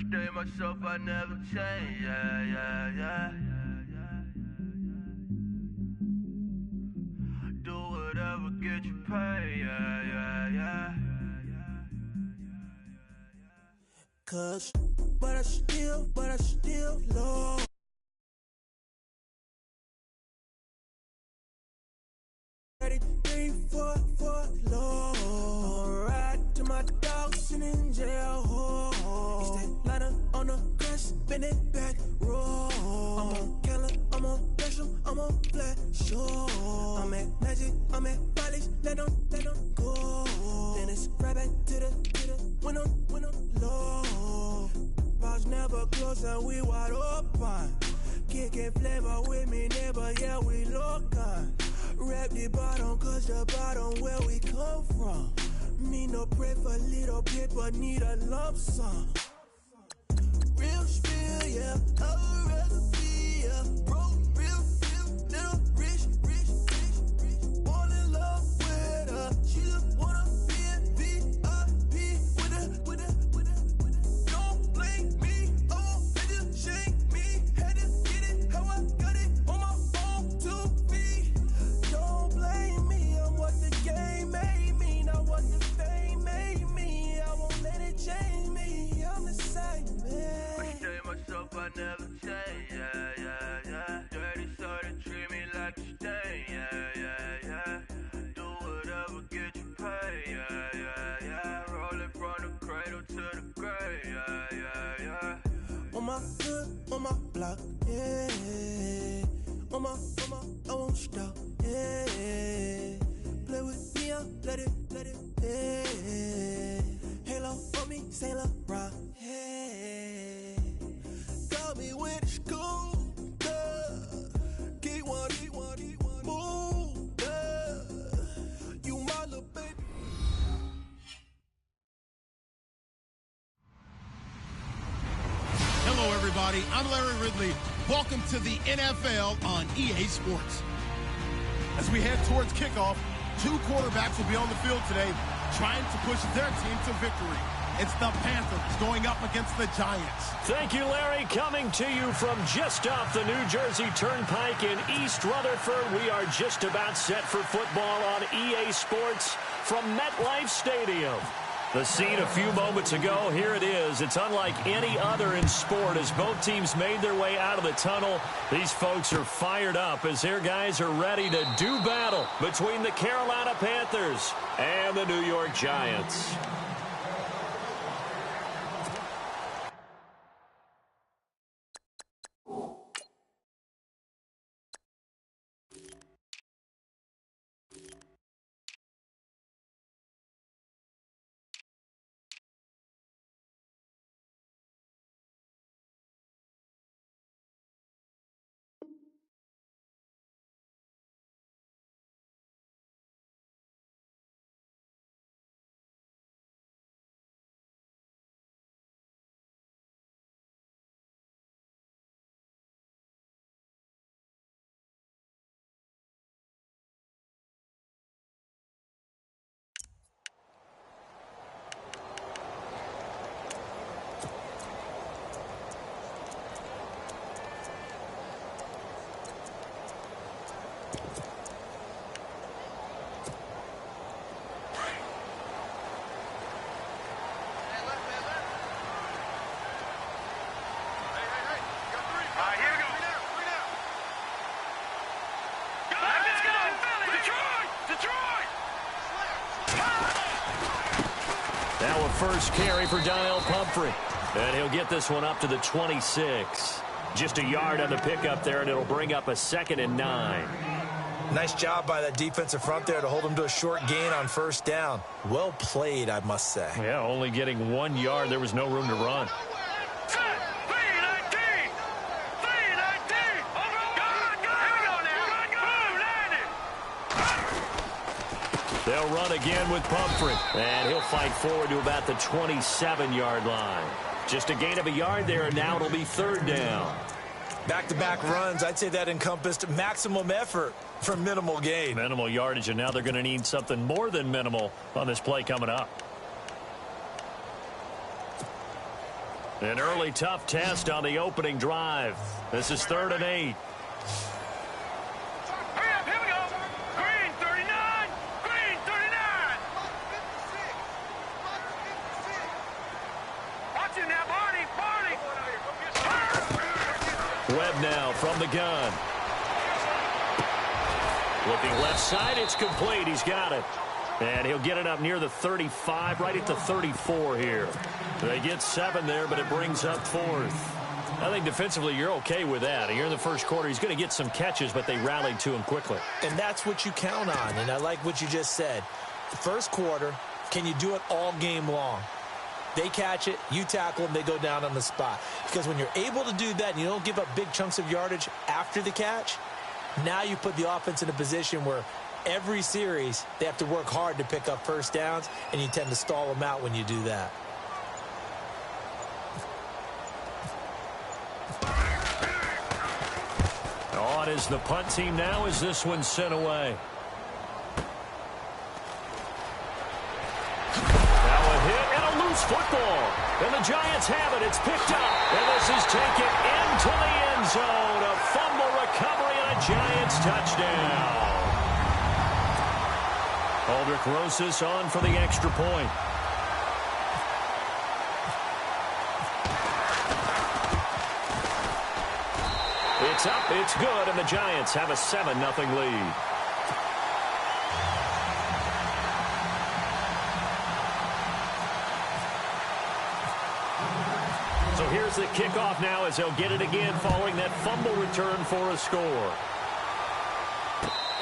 stay myself, I never change, yeah. Do whatever, get you paid, yeah. Cause, but I still love. For low. Ride to my dog sitting in jail. He stay lighter on the grass, bend it back, roll. I'm on Keller, I'm on Gresham, I'm on Flat Shore. I'm at Magic, I'm at Follies, let them go. Then it's right back to the when I'm low. Bars never close and we wide open. Kicking flavor with me, neighbor, yeah, we local. Rap the bottom, cause the bottom where we come from. Me no pray for little paper, need a lump sum. Real spill, yeah, I would rather be, yeah. Broke, real, little rich. Fall in love with her, she just wanna be in VIP with her. Don't blame me, oh, they just shake me. Had to get it, how I got it, on my phone to be. Don't blame me, I'm what the game made me, not what the fame made me. I won't let it change me, I'm the same man. I stay myself, I never change, yeah. Dirty started treat me like a stain, yeah. Do whatever, get you paid, yeah. Rolling from the cradle to the grave, yeah. On my hood, on my block, yeah. On my, I won't stop, yeah. Play with me, I'll let it, yeah. Halo on me, Saint Laurent, yeah. Got me with the school, Keep one, move, yeah. You my little baby. Hello, everybody. I'm Larry Ridley. Welcome to the NFL on EA Sports. As we head towards kickoff, two quarterbacks will be on the field today trying to push their team to victory. It's the Panthers going up against the Giants. Thank you, Larry. Coming to you from just off the New Jersey Turnpike in East Rutherford. We are just about set for football on EA Sports from MetLife Stadium. The scene a few moments ago, here it is. It's unlike any other in sport as both teams made their way out of the tunnel. These folks are fired up as their guys are ready to do battle between the Carolina Panthers and the New York Giants. Now a first carry for Donnell Pumphrey. And he'll get this one up to the 26. Just a yard on the pickup there, and it'll bring up a 2nd and 9. Nice job by that defensive front there to hold him to a short gain on first down. Well played, I must say. Yeah, only getting 1 yard. There was no room to run. They'll run again with Pumphrey, and he'll fight forward to about the 27-yard line. Just a gain of a yard there, and now it'll be 3rd down. Back-to-back runs, I'd say that encompassed maximum effort for minimal gain. Minimal yardage, and now they're going to need something more than minimal on this play coming up. An early tough test on the opening drive. This is 3rd and 8. Hurry up, here we go. Green 39. Green 39. Watch it now, Barney. Webb now from the gun. Looking left side, it's complete. He's got it. And he'll get it up near the 35, right at the 34 here. They get 7 there, but it brings up 4th. I think defensively you're okay with that. Here in the first quarter, he's going to get some catches, but they rallied to him quickly. And that's what you count on, and I like what you just said. The first quarter, can you do it all game long? They catch it, you tackle them, they go down on the spot. Because when you're able to do that and you don't give up big chunks of yardage after the catch, now you put the offense in a position where every series they have to work hard to pick up first downs, and you tend to stall them out when you do that. On is the punt team now as this one's sent away. Now a hit and a loose football. And the Giants have it. It's picked up. And this is taken into the end zone. A fumble recovery and a Giants touchdown. Aldrich Rosas on for the extra point. It's up, it's good, and the Giants have a 7-0 lead. So here's the kickoff now as they'll get it again following that fumble return for a score.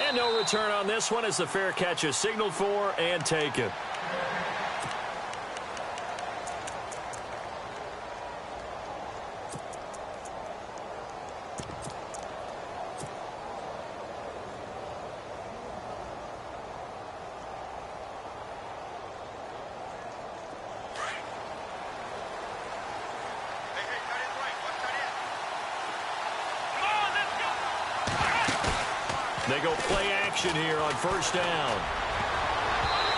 And no return on this one as the fair catch is signaled for and taken. They go play action here on first down.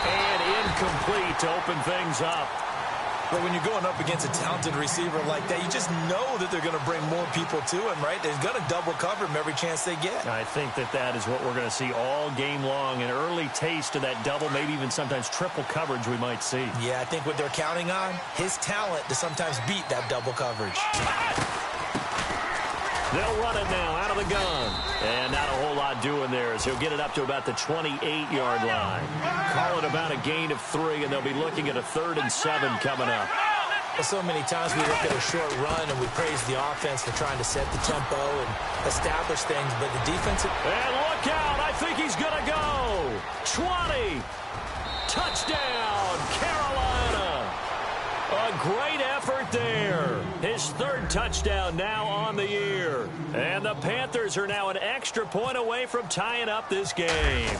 And incomplete to open things up. But when you're going up against a talented receiver like that, you just know that they're going to bring more people to him, right? They're going to double cover him every chance they get. I think that is what we're going to see all game long. An early taste of that double, maybe even sometimes triple coverage we might see. Yeah, I think what they're counting on, his talent to sometimes beat that double coverage. They'll run it now out of the gun. And not a whole lot doing there as he'll get it up to about the 28-yard line. Call it about a gain of 3, and they'll be looking at a 3rd and 7 coming up. Well, so many times we look at a short run and we praise the offense for trying to set the tempo and establish things, but the defensive... And look out! I think he's going to go! 20! Touchdown, Carolina! A great effort there. His 3rd touchdown now on the year. And the Panthers are now an extra point away from tying up this game.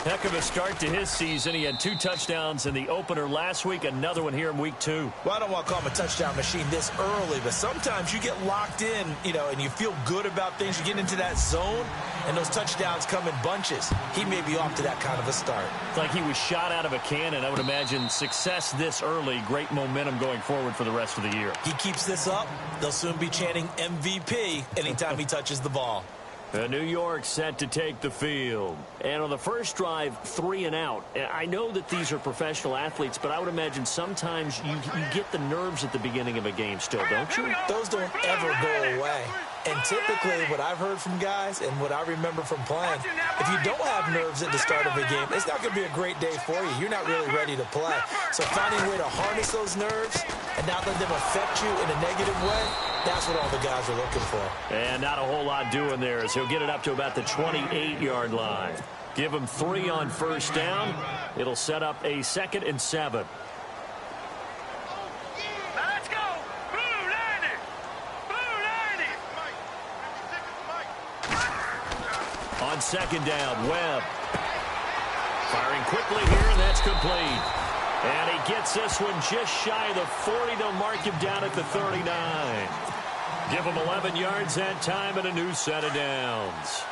Heck of a start to his season. He had 2 touchdowns in the opener last week, another one here in week 2. Well, I don't want to call him a touchdown machine this early, but sometimes you get locked in, and you feel good about things. You get into that zone, and those touchdowns come in bunches. He may be off to that kind of a start. It's like he was shot out of a cannon. I would imagine success this early, great momentum going forward for the rest of the year. He keeps this up, they'll soon be chanting MVP anytime he touches the ball. New York set to take the field. And on the first drive, 3 and out. I know that these are professional athletes, but I would imagine sometimes you get the nerves at the beginning of a game still, don't you? Those don't ever go away. And typically what I've heard from guys and what I remember from playing, if you don't have nerves at the start of a game, it's not going to be a great day for you. You're not really ready to play. So finding a way to harness those nerves and not let them affect you in a negative way, that's what all the guys are looking for. And not a whole lot doing there as he'll get it up to about the 28-yard line. Give him 3 on first down. It'll set up a 2nd and 7. Let's go. Blue 90. Blue 90. On second down, Webb. Firing quickly here, and that's complete. And he gets this one just shy of the 40. They'll mark him down at the 39. Give him 11 yards that time and a new set of downs.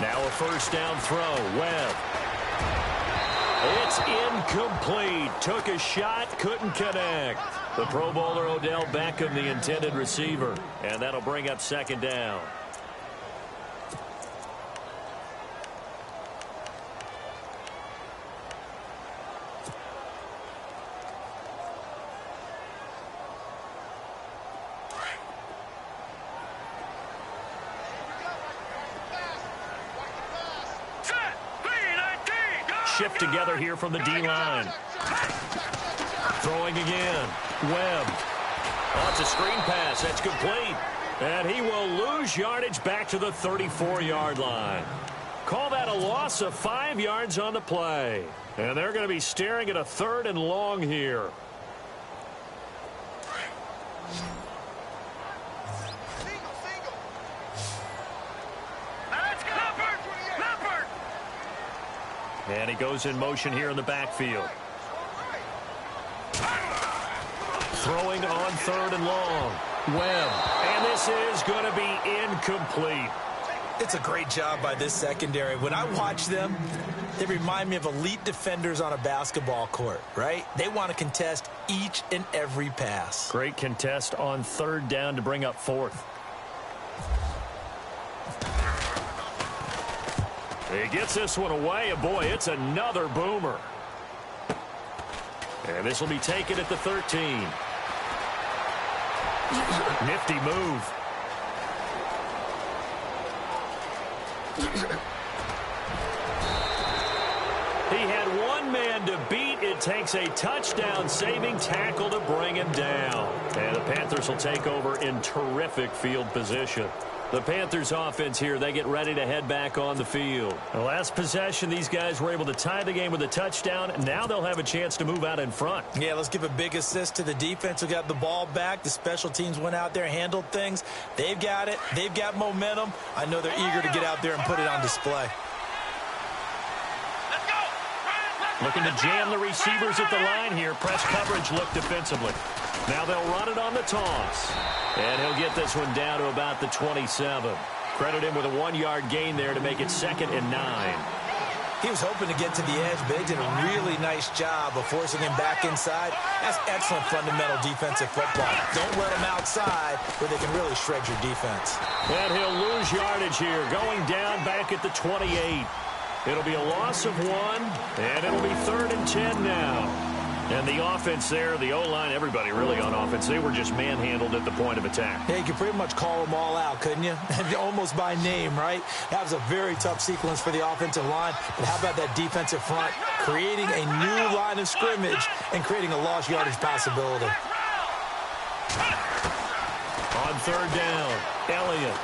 Now a first down throw. Webb. It's incomplete. Took a shot, couldn't connect. The Pro Bowler Odell Beckham, the intended receiver. And that'll bring up second down. Shift together here from the D-line. Throwing again. Webb. Oh, it's a screen pass. That's complete. And he will lose yardage back to the 34-yard line. Call that a loss of 5 yards on the play. And they're going to be staring at a 3rd and long here. And he goes in motion here in the backfield. Throwing on 3rd and long. Webb. And this is going to be incomplete. It's a great job by this secondary. When I watch them, they remind me of elite defenders on a basketball court, right? They want to contest each and every pass. Great contest on 3rd down to bring up 4th. He gets this one away, and boy, it's another boomer. And this will be taken at the 13. Nifty move. He had one man to beat. It takes a touchdown-saving tackle to bring him down. And the Panthers will take over in terrific field position. The Panthers offense here, they get ready to head back on the field. The last possession, these guys were able to tie the game with a touchdown. Now they'll have a chance to move out in front. Yeah, let's give a big assist to the defense who got the ball back. The special teams went out there, handled things. They've got it. They've got momentum. I know they're eager to get out there and put it on display. Looking to jam the receivers at the line here. Press coverage look defensively. Now they'll run it on the toss. And he'll get this one down to about the 27. Credit him with a 1-yard gain there to make it 2nd and 9. He was hoping to get to the edge, but they did a really nice job of forcing him back inside. That's excellent fundamental defensive football. Don't let him outside where they can really shred your defense. And he'll lose yardage here, going down back at the 28. It'll be a loss of 1, and it'll be 3rd and 10 now. And the offense there, the O-line, everybody really on offense, they were just manhandled at the point of attack. Yeah, you could pretty much call them all out, couldn't you? Almost by name, right? That was a very tough sequence for the offensive line. But how about that defensive front creating a new line of scrimmage and creating a lost yardage possibility? On 3rd down, Elliott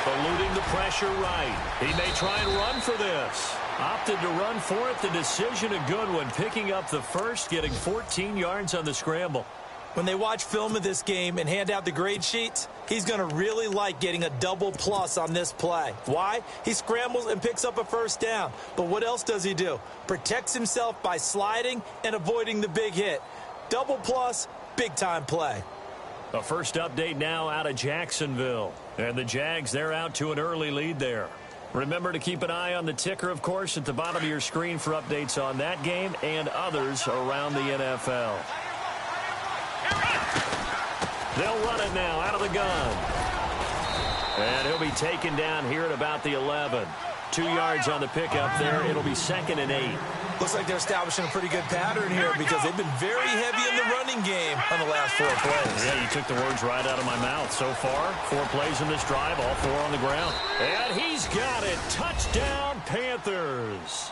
eluding the pressure right. He may try and run for this. Opted to run for it. The decision a good one. Picking up the first, getting 14 yards on the scramble. When they watch film of this game and hand out the grade sheets, he's going to really like getting a double plus on this play. Why? He scrambles and picks up a first down. But what else does he do? Protects himself by sliding and avoiding the big hit. Double plus, big-time play. A first update now out of Jacksonville. And the Jags, they're out to an early lead there. Remember to keep an eye on the ticker, of course, at the bottom of your screen for updates on that game and others around the NFL. They'll run it now out of the gun. And he'll be taken down here at about the 11. 2 yards on the pickup there. It'll be 2nd and 8. Looks like they're establishing a pretty good pattern here because they've been very heavy in the running game on the last 4 plays. Yeah, you took the words right out of my mouth. So far, 4 plays in this drive, all 4 on the ground. And he's got it. Touchdown, Panthers.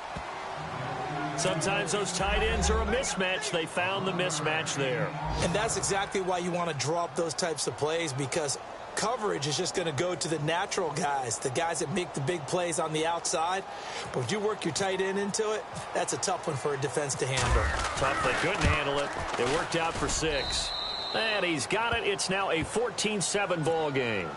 Sometimes those tight ends are a mismatch. They found the mismatch there. And that's exactly why you want to draw up those types of plays, because coverage is just going to go to the natural guys, the guys that make the big plays on the outside. But if you work your tight end into it, that's a tough one for a defense to handle. Tough. They couldn't handle it. It worked out for 6. And he's got it. It's now a 14-7 ball game.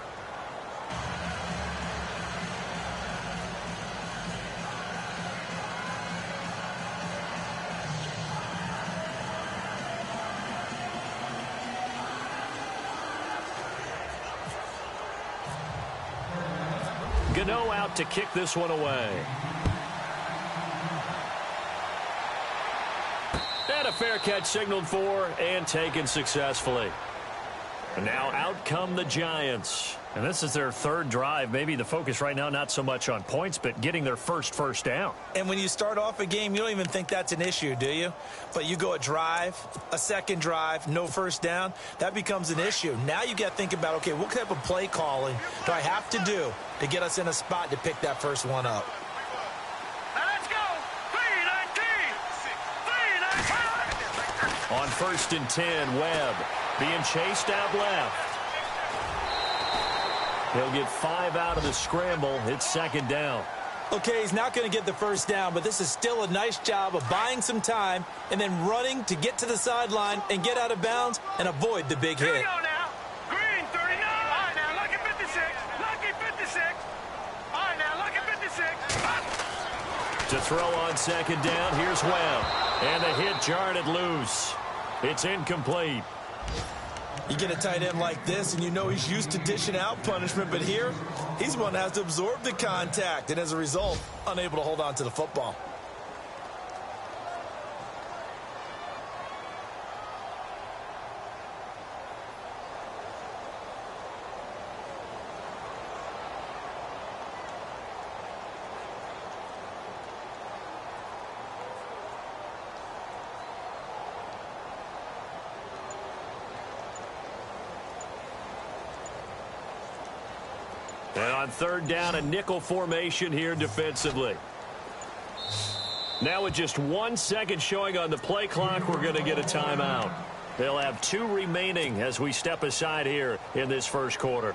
Gano out to kick this one away. And a fair catch signaled for and taken successfully. And now out come the Giants. And this is their third drive. Maybe the focus right now not so much on points, but getting their first down. And when you start off a game, you don't even think that's an issue, do you? But you go a drive, a second drive, no first down, that becomes an issue. Now you got to think about, okay, what type of play calling do I have to do to get us in a spot to pick that first one up? Let's go! 3-19! On 1st and 10, Webb being chased out left. He'll get 5 out of the scramble. It's 2nd down. Okay, he's not going to get the first down, but this is still a nice job of buying some time and then running to get to the sideline and get out of bounds and avoid the big Here we hit. go now. Green, 39. All right, now, lucky 56. Lucky 56. All right, now, lucky 56. Up. To throw on 2nd down, here's Webb. And the hit jarred it loose. It's incomplete. You get a tight end like this, and you know he's used to dishing out punishment, but here, he's one that has to absorb the contact, and as a result, unable to hold on to the football. And on 3rd down, a nickel formation here defensively. Now with just 1 second showing on the play clock, we're going to get a timeout. They'll have 2 remaining as we step aside here in this first quarter.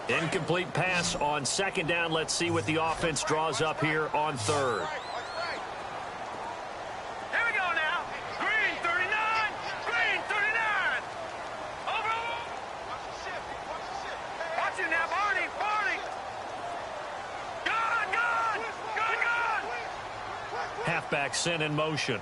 Incomplete pass on 2nd down. Let's see what the offense draws up here on 3rd. Halfback sent in motion.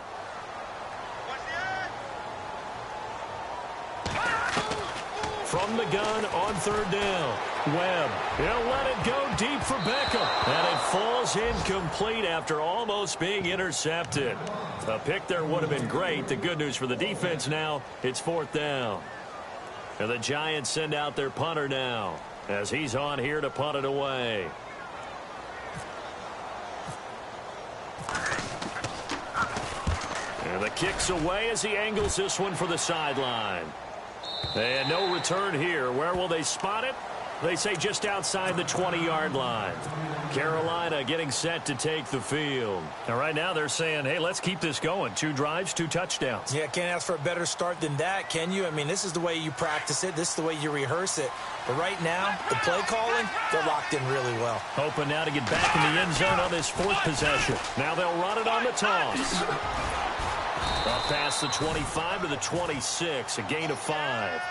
From the gun on 3rd down. Webb, he'll let it go deep for Beckham. And it falls incomplete after almost being intercepted. A pick there would have been great. The good news for the defense now, it's 4th down. And the Giants send out their punter now as he's on here to punt it away. And the kick's away as he angles this one for the sideline. And no return here. Where will they spot it? They say just outside the 20-yard line. Carolina getting set to take the field. And right now they're saying, hey, let's keep this going. 2 drives, 2 touchdowns. Yeah, can't ask for a better start than that, can you? I mean, this is the way you practice it. This is the way you rehearse it. But right now, the play calling, they're locked in really well. Hoping now to get back in the end zone on this 4th possession. Now they'll run it on the toss. Up past the 25 to the 26, a gain of 5.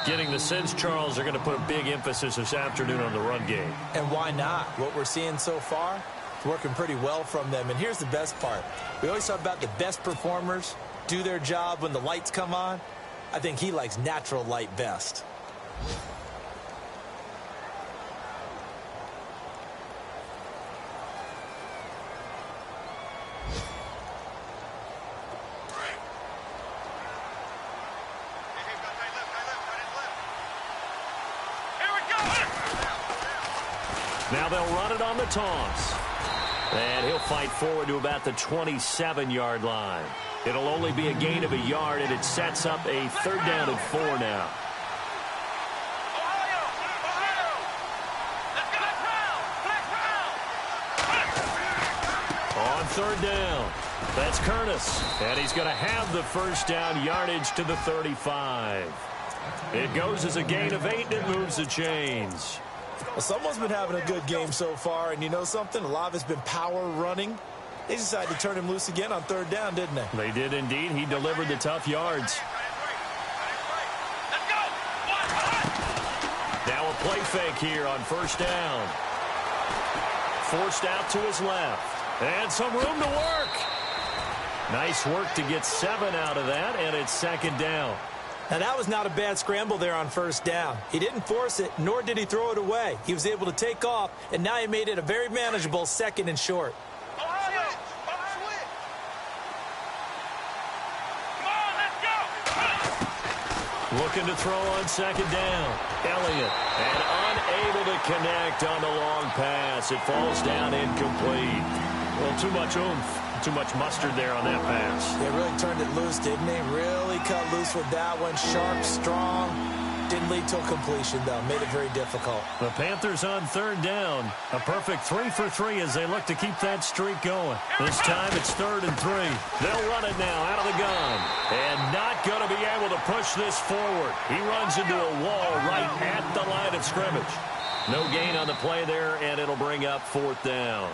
Getting the sense, Charles, are going to put a big emphasis this afternoon on the run game. And why not? What we're seeing so far, it's working pretty well from them. And here's the best part. We always talk about the best performers do their job when the lights come on. I think he likes natural light best. Now they'll run it on the toss. And he'll fight forward to about the 27-yard line. It'll only be a gain of a yard, and it sets up a 3rd down and 4 now. On 3rd down, that's Curtis. And he's going to have the first down, yardage to the 35. It goes as a gain of 8, and it moves the chains. Well, someone's been having a good game so far, and you know something? A lot of it's been power running. They decided to turn him loose again on 3rd down, didn't they? They did indeed. He delivered the tough yards. Now a play fake here on 1st down. Forced out to his left. And some room to work. Nice work to get 7 out of that, and it's 2nd down. Now, that was not a bad scramble there on first down. He didn't force it, nor did he throw it away. He was able to take off, and now he made it a very manageable 2nd and short. Looking to throw on 2nd down. Elliott, and unable to connect on the long pass. It falls down incomplete. Well, too much oomph. Too much mustard there on that pass. They really turned it loose, didn't they? Really cut loose with that one. Sharp, strong. Didn't lead to a completion, though. Made it very difficult. The Panthers on 3rd down. A perfect 3 for 3 as they look to keep that streak going. This time it's 3rd and 3. They'll run it now out of the gun. And not going to be able to push this forward. He runs into a wall right at the line of scrimmage. No gain on the play there, and it'll bring up 4th down.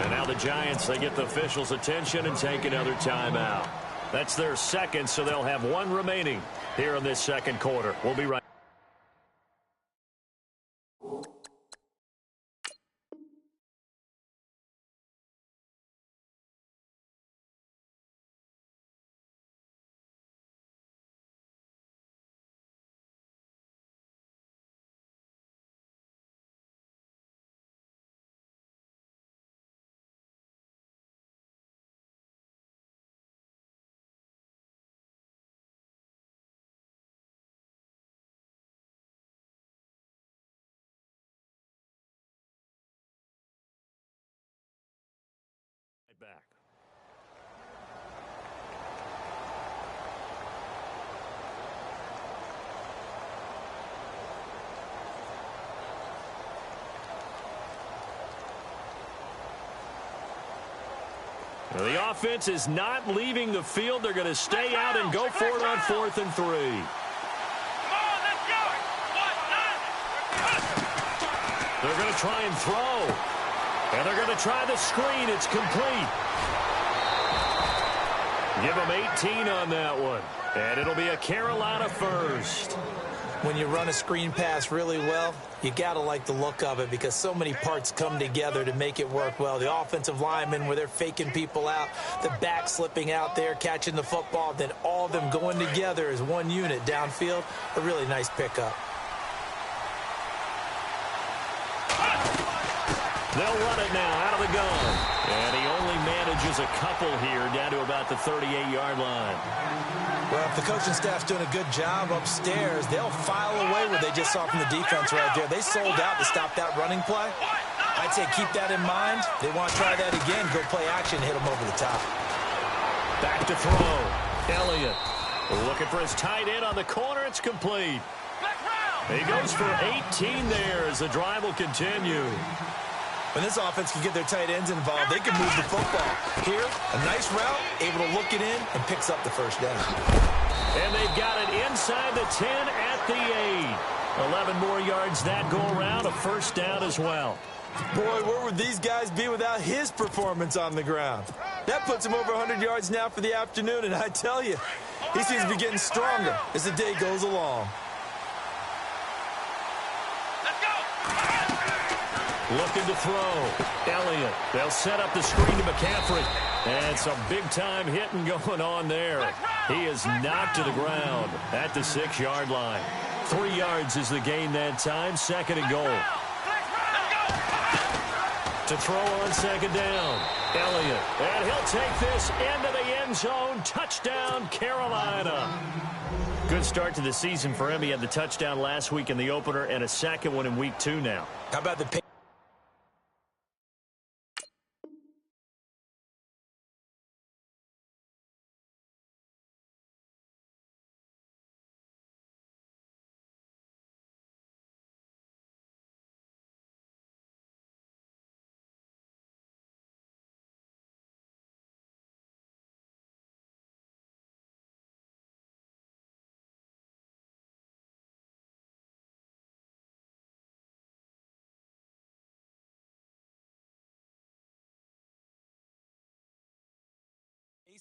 And now the Giants, they get the officials' attention and take another timeout. That's their 2nd, so they'll have 1 remaining here in this 2nd quarter. We'll be right back. Well, the offense is not leaving the field. They're going to stay out and go for it on 4th and 3. They're going to try and throw. And they're going to try the screen. It's complete. Give them 18 on that one. And it'll be a Carolina first. When you run a screen pass really well, you got to like the look of it because so many parts come together to make it work well. The offensive linemen, where they're faking people out, the back slipping out there, catching the football, then all of them going together as one unit downfield. A really nice pickup. They'll run it now out of the gun. And he only manages a couple here down to about the 38-yard line. Well, if the coaching staff's doing a good job upstairs, they'll file away what they just saw from the defense right there. They sold out to stop that running play. I'd say keep that in mind. They want to try that again, go play action, hit them over the top. Back to throw. Elliott looking for his tight end on the corner. It's complete. He goes for 18 there as the drive will continue. When this offense can get their tight ends involved, they can move the football. Here, a nice route, able to look it in, and picks up the first down. And they've got it inside the 10 at the 8. 11 more yards that go around, a first down as well. Boy, where would these guys be without his performance on the ground? That puts him over 100 yards now for the afternoon, and I tell you, he seems to be getting stronger as the day goes along. Looking to throw. Elliott. They'll set up the screen to McCaffrey. And some big-time hitting going on there. He is knocked to the ground at the 6-yard line. 3 yards is the gain that time. 2nd and goal. To throw on 2nd down. Elliott. And he'll take this into the end zone. Touchdown, Carolina. Good start to the season for him. He had the touchdown last week in the opener and a second one in week 2 now. How about the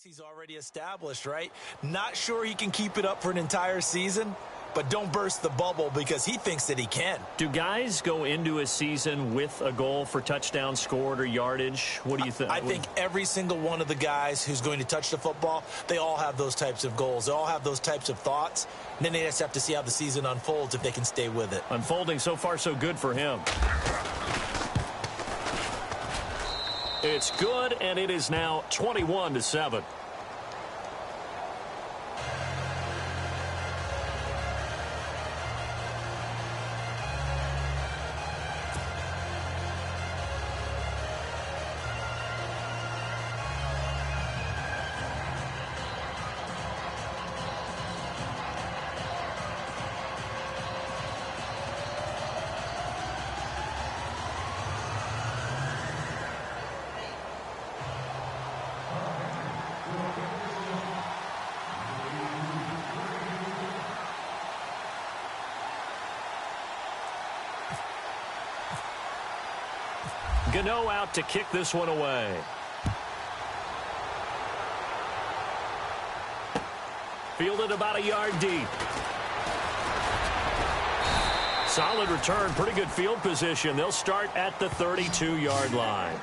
He's already established, right? Not sure he can keep it up for an entire season, but don't burst the bubble because he thinks that he can. Do guys go into a season with a goal for touchdown scored or yardage? What do you think? I think every single one of the guys who's going to touch the football, they all have those types of goals. They all have those types of thoughts. And then they just have to see how the season unfolds if they can stay with it. Unfolding so far so good for him. It's good, and it is now 21-7. Gano out to kick this one away. Fielded about a yard deep. Solid return, pretty good field position. They'll start at the 32-yard line.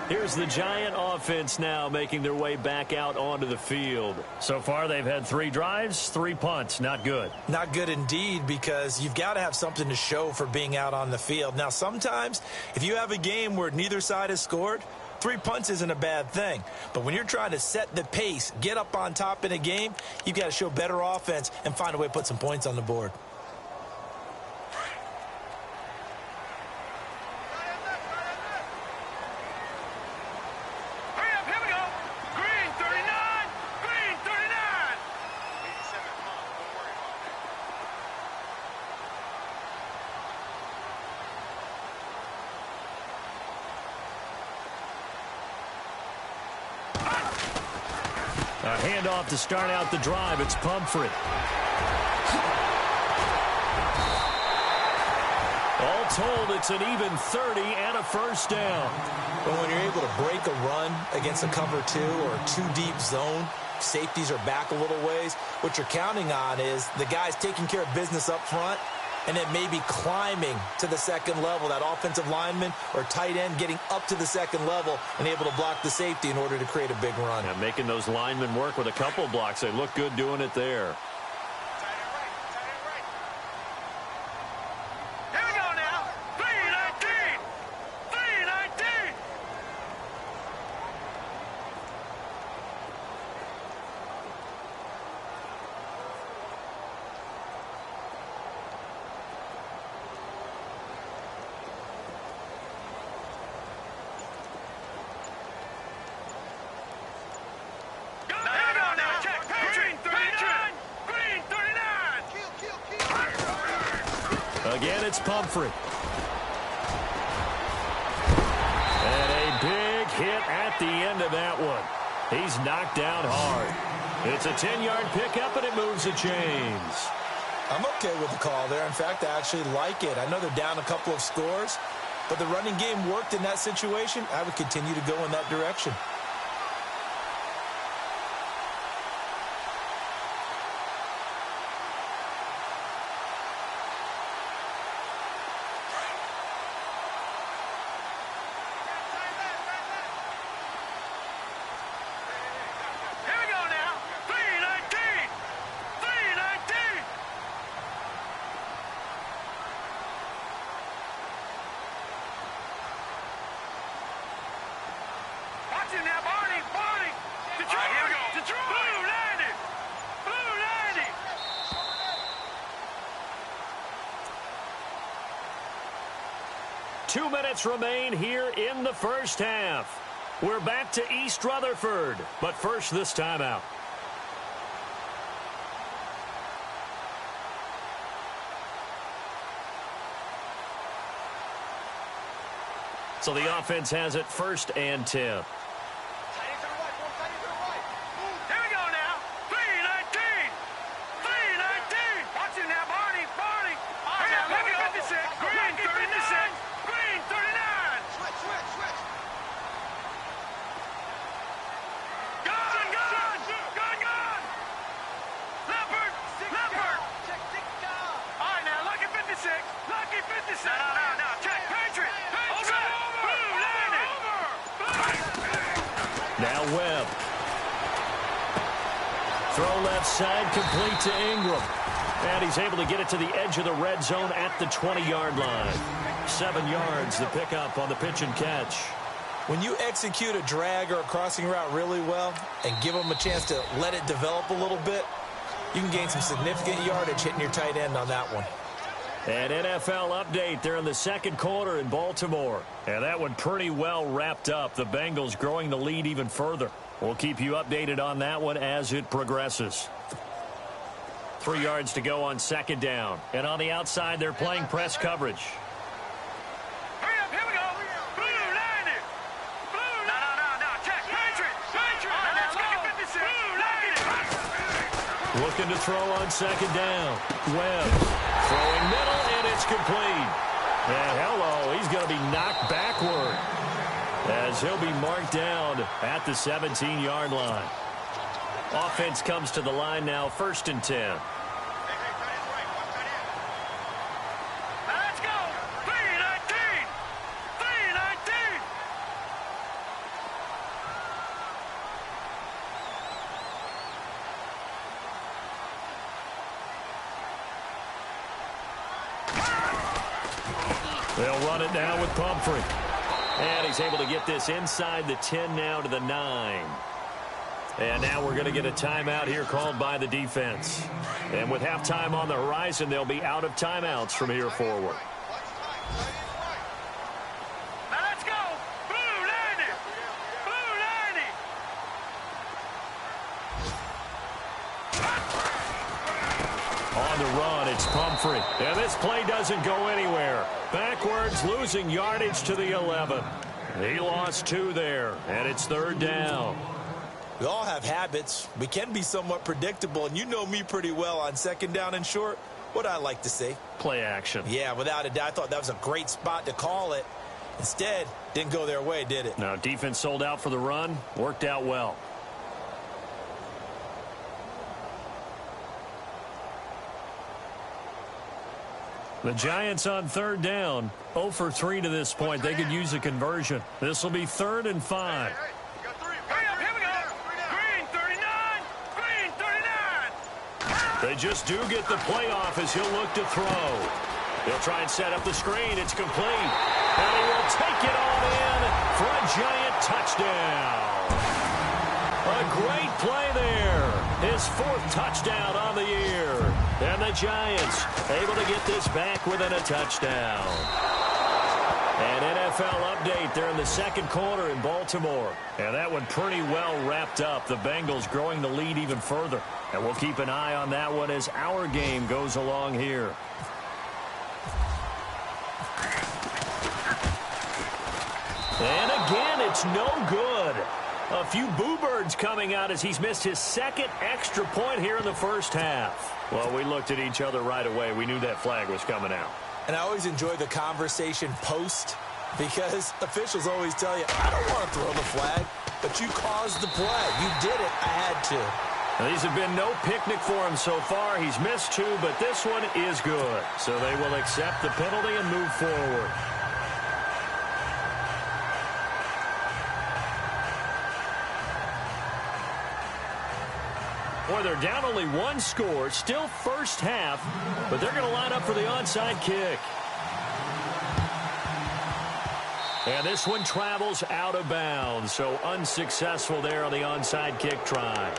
Here's the Giant offense now making their way back out onto the field. So far, they've had 3 drives, 3 punts. Not good. Not good indeed, because you've got to have something to show for being out on the field. Now, sometimes, if you have a game where neither side has scored, 3 punts isn't a bad thing. But when you're trying to set the pace, get up on top in a game, you've got to show better offense and find a way to put some points on the board. A handoff to start out the drive. It's Pumphrey. All told, it's an even 30 and a first down. But when you're able to break a run against a cover 2 or 2 deep zone, safeties are back a little ways. What you're counting on is the guys taking care of business up front and then maybe climbing to the second level, that offensive lineman or tight end getting up to the second level and able to block the safety in order to create a big run. Yeah, making those linemen work with a couple blocks. They look good doing it there. Here we go now. 319. 319. Again, it's Pumphrey. And a big hit at the end of that one. He's knocked down hard. It's a 10-yard pickup, and it moves the chains. I'm okay with the call there. In fact, I actually like it. I know they're down a couple of scores, but the running game worked in that situation. I would continue to go in that direction. Two minutes remain here in the first half. We're back to East Rutherford, but first this timeout. So the offense has it 1st and 10. Throw left side, complete to Ingram. And he's able to get it to the edge of the red zone at the 20-yard line. 7 yards, the pickup on the pitch and catch. When you execute a drag or a crossing route really well and give them a chance to let it develop a little bit, you can gain some significant yardage hitting your tight end on that one. An NFL update there in the second quarter in Baltimore. And that one pretty well wrapped up. The Bengals growing the lead even further. We'll keep you updated on that one as it progresses. 3 yards to go on second down. And on the outside, they're playing press coverage. Hurry up, here we go. Blue, line it. Blue, no. Check. Patriot. Let's go. 56. Blue, line it. Looking to throw on second down. Webb throwing middle, and it's complete. And hello, he's going to be knocked backward as he'll be marked down at the 17-yard line. Offense comes to the line now, 1st and 10. Let's go. 319. They'll run it now with Pumphrey. And he's able to get this inside the 10 now to the 9. And now we're going to get a timeout here called by the defense. And with halftime on the horizon, they'll be out of timeouts from here forward. Now let's go. Blue, line it. On the run, it's Pumphrey. And this play doesn't go anywhere. Backwards, losing yardage to the 11. He lost 2 there, and it's 3rd down. We all have habits. We can be somewhat predictable, and you know me pretty well on second down and short. What I like to see? Play action. Yeah, without a doubt. I thought that was a great spot to call it. Instead, didn't go their way, did it? Now, defense sold out for the run. Worked out well. The Giants on 3rd down. 0 for 3 to this point. They could use a conversion. This will be 3rd and 5. They just do get the playoff as he'll look to throw. He'll try and set up the screen. It's complete. And he will take it on in for a Giant touchdown. A great play there. His 4th touchdown on the year. And the Giants able to get this back within a touchdown. An NFL update there in the second quarter in Baltimore. And that one pretty well wrapped up. The Bengals growing the lead even further. And we'll keep an eye on that one as our game goes along here. And again, it's no good. A few boo birds coming out as he's missed his 2nd extra point here in the first half. Well, we looked at each other right away. We knew that flag was coming out. And I always enjoy the conversation post because officials always tell you, I don't want to throw the flag, but you caused the play. You did it. I had to. Now, these have been no picnic for him so far. He's missed 2, but this one is good. So they will accept the penalty and move forward. Boy, they're down only 1 score, still first half, but they're going to line up for the onside kick. And this one travels out of bounds, so unsuccessful there on the onside kick try.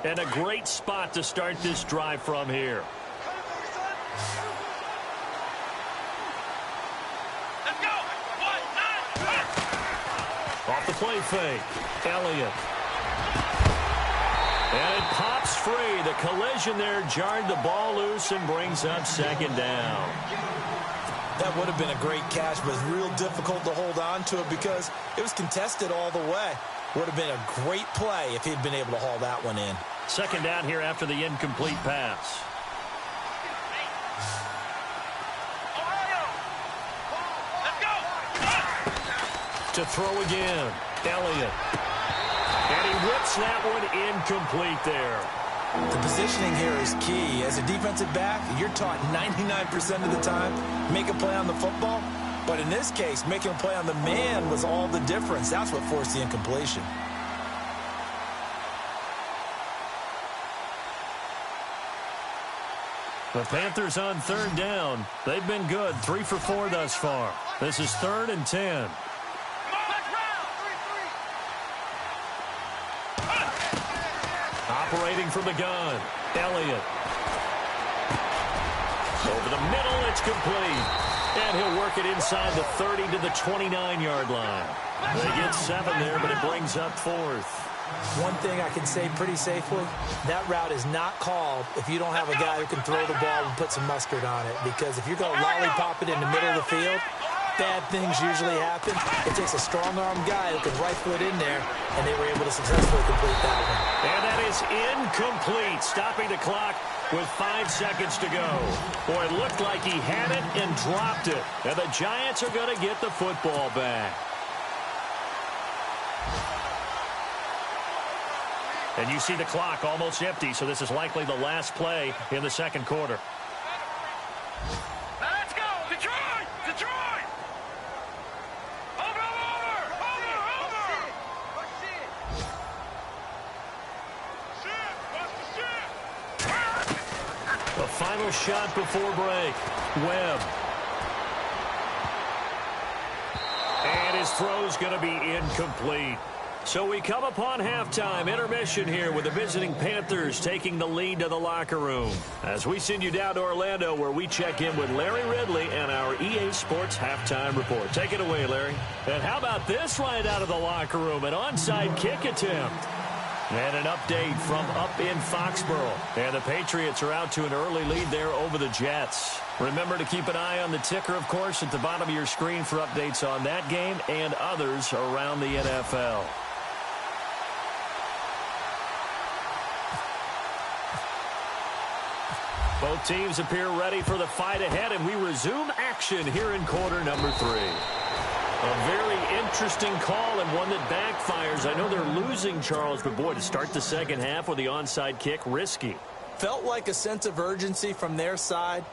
And a great spot to start this drive from here. Let's go. 1, 9, Off the play fake. Elliott. And it pops free. The collision there jarred the ball loose and brings up 2nd down. That would have been a great catch, but it's real difficult to hold on to it because it was contested all the way. Would have been a great play if he'd been able to haul that one in. 2nd down here after the incomplete pass. Ohio. Let's go. To throw again. Elliott. And he whips that one incomplete there. The positioning here is key. As a defensive back, you're taught 99% of the time, make a play on the football. But in this case, making a play on the man was all the difference. That's what forced the incompletion. The Panthers on third down. They've been good, 3 for 4 thus far. This is 3rd and 10. Operating from the gun, Elliott. Over the middle, it's complete. And he'll work it inside the 30 to the 29-yard line. They get 7 there, but it brings up 4th. One thing I can say pretty safely, that route is not called if you don't have a guy who can throw the ball and put some mustard on it. Because if you're going to lollipop it in the middle of the field, bad things usually happen. It takes a strong-arm guy who can rifle it in there, and they were able to successfully complete that one. And that is incomplete, stopping the clock with 5 seconds to go. Boy, it looked like he had it and dropped it. And the Giants are going to get the football back. And you see the clock almost empty, so this is likely the last play in the second quarter. Now let's go! Detroit! Detroit! Over! The final shot before break. Webb. And his throw's going to be incomplete. So we come upon halftime intermission here with the visiting Panthers taking the lead to the locker room. As we send you down to Orlando where we check in with Larry Ridley and our EA Sports halftime report. Take it away, Larry. And how about this right out of the locker room? An onside kick attempt. And an update from up in Foxborough. And the Patriots are out to an early lead there over the Jets. Remember to keep an eye on the ticker, of course, at the bottom of your screen for updates on that game and others around the NFL. Both teams appear ready for the fight ahead, and we resume action here in quarter number 3. A very interesting call and one that backfires. I know they're losing, Charles, but boy, to start the second half with the onside kick, risky. Felt like a sense of urgency from their side,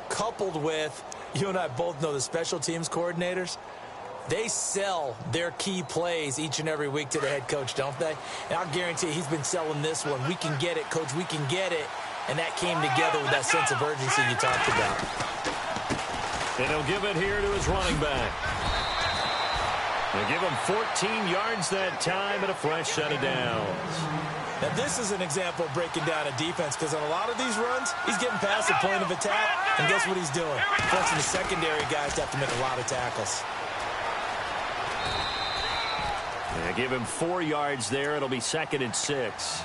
coupled with, you and I both know the special teams coordinators, they sell their key plays each and every week to the head coach, don't they? And I'll guarantee he's been selling this one. We can get it, coach, we can get it. And that came together with that sense of urgency you talked about. And he'll give it here to his running back. They'll give him 14 yards that time and a fresh set of downs. Now, this is an example of breaking down a defense because on a lot of these runs, he's getting past the point of attack, and guess what he's doing? Forcing the secondary guys to have to make a lot of tackles. They give him 4 yards there. It'll be 2nd and 6.